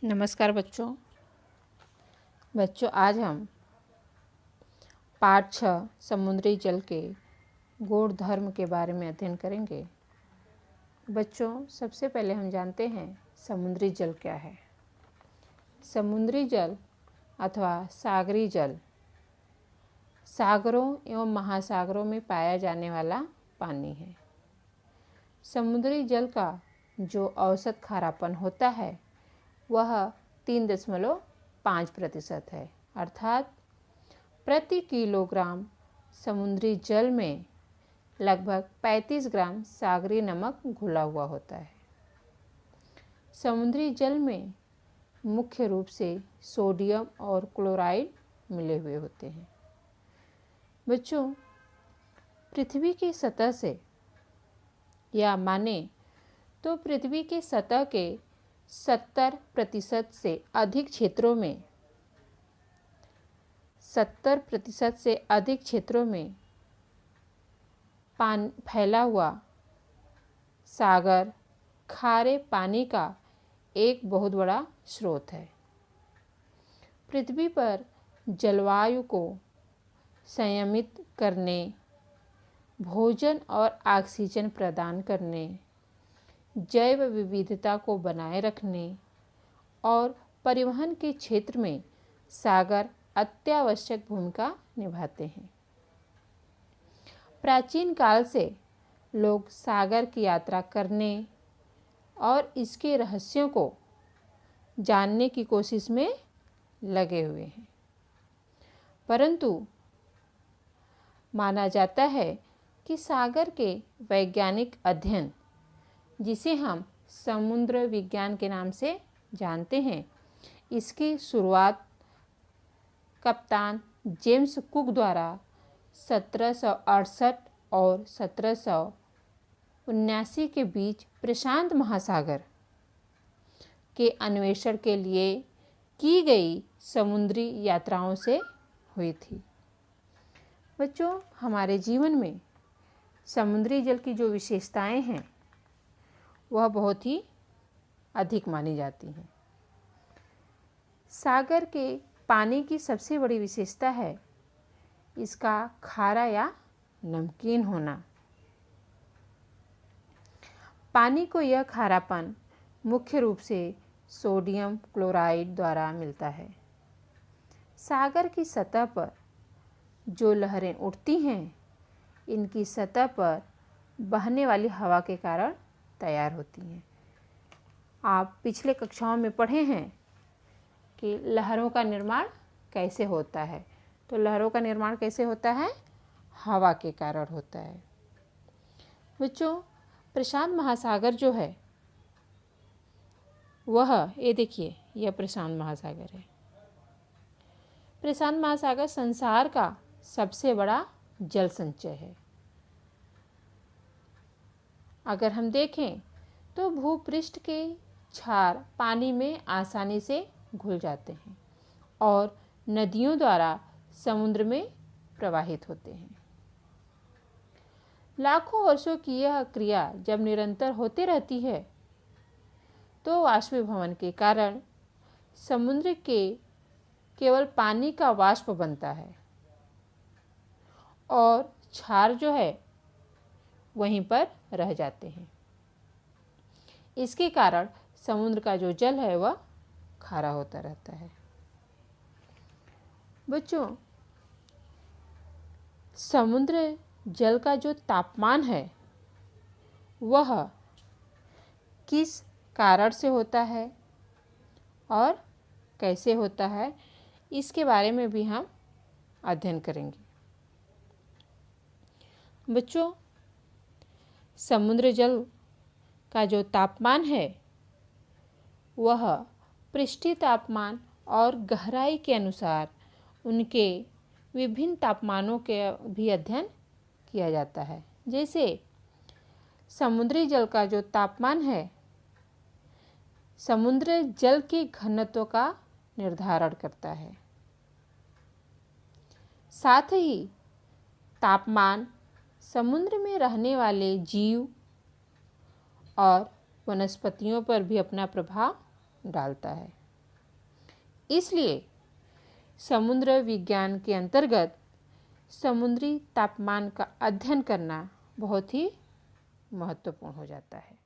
नमस्कार बच्चों आज हम पाठ 6 समुद्री जल के गूढ़ धर्म के बारे में अध्ययन करेंगे। बच्चों सबसे पहले हम जानते हैं समुद्री जल क्या है। समुद्री जल अथवा सागरी जल सागरों एवं महासागरों में पाया जाने वाला पानी है। समुद्री जल का जो औसत खारापन होता है वह 3.5% है, अर्थात प्रति किलोग्राम समुद्री जल में लगभग 35 ग्राम सागरी नमक घुला हुआ होता है। समुद्री जल में मुख्य रूप से सोडियम और क्लोराइड मिले हुए होते हैं। बच्चों, पृथ्वी की सतह से या माने तो पृथ्वी की सतह के 70% से अधिक क्षेत्रों में फैला हुआ सागर खारे पानी का एक बहुत बड़ा स्रोत है। पृथ्वी पर जलवायु को संयमित करने, भोजन और ऑक्सीजन प्रदान करने, जैव विविधता को बनाए रखने और परिवहन के क्षेत्र में सागर अत्यावश्यक भूमिका निभाते हैं। प्राचीन काल से लोग सागर की यात्रा करने और इसके रहस्यों को जानने की कोशिश में लगे हुए हैं, परंतु माना जाता है कि सागर के वैज्ञानिक अध्ययन, जिसे हम समुद्र विज्ञान के नाम से जानते हैं, इसकी शुरुआत कप्तान जेम्स कुक द्वारा 1768 और 1779 के बीच प्रशांत महासागर के अन्वेषण के लिए की गई समुद्री यात्राओं से हुई थी। बच्चों, हमारे जीवन में समुद्री जल की जो विशेषताएं हैं वह बहुत ही अधिक मानी जाती हैं। सागर के पानी की सबसे बड़ी विशेषता है इसका खारा या नमकीन होना। पानी को यह खारापन मुख्य रूप से सोडियम क्लोराइड द्वारा मिलता है। सागर की सतह पर जो लहरें उठती हैं, इनकी सतह पर बहने वाली हवा के कारण तैयार होती हैं। आप पिछले कक्षाओं में पढ़े हैं कि लहरों का निर्माण कैसे होता है। तो लहरों का निर्माण कैसे होता है? हवा के कारण होता है। बच्चों, प्रशांत महासागर जो है वह, ये देखिए, यह प्रशांत महासागर है। प्रशांत महासागर संसार का सबसे बड़ा जल संचय है। अगर हम देखें तो भूपृष्ठ के क्षार पानी में आसानी से घुल जाते हैं और नदियों द्वारा समुद्र में प्रवाहित होते हैं। लाखों वर्षों की यह क्रिया जब निरंतर होती रहती है तो वाष्पीभवन के कारण समुद्र के केवल पानी का वाष्प बनता है और क्षार जो है वहीं पर रह जाते हैं। इसके कारण समुद्र का जो जल है वह खारा होता रहता है। बच्चों, समुद्र जल का जो तापमान है वह किस कारण से होता है और कैसे होता है, इसके बारे में भी हम अध्ययन करेंगे। बच्चों, समुद्र जल का जो तापमान है वह पृष्ठीय तापमान और गहराई के अनुसार उनके विभिन्न तापमानों के भी अध्ययन किया जाता है। जैसे समुद्री जल का जो तापमान है समुद्र जल के घनत्व का निर्धारण करता है। साथ ही तापमान समुद्र में रहने वाले जीव और वनस्पतियों पर भी अपना प्रभाव डालता है। इसलिए समुद्र विज्ञान के अंतर्गत समुद्री तापमान का अध्ययन करना बहुत ही महत्वपूर्ण हो जाता है।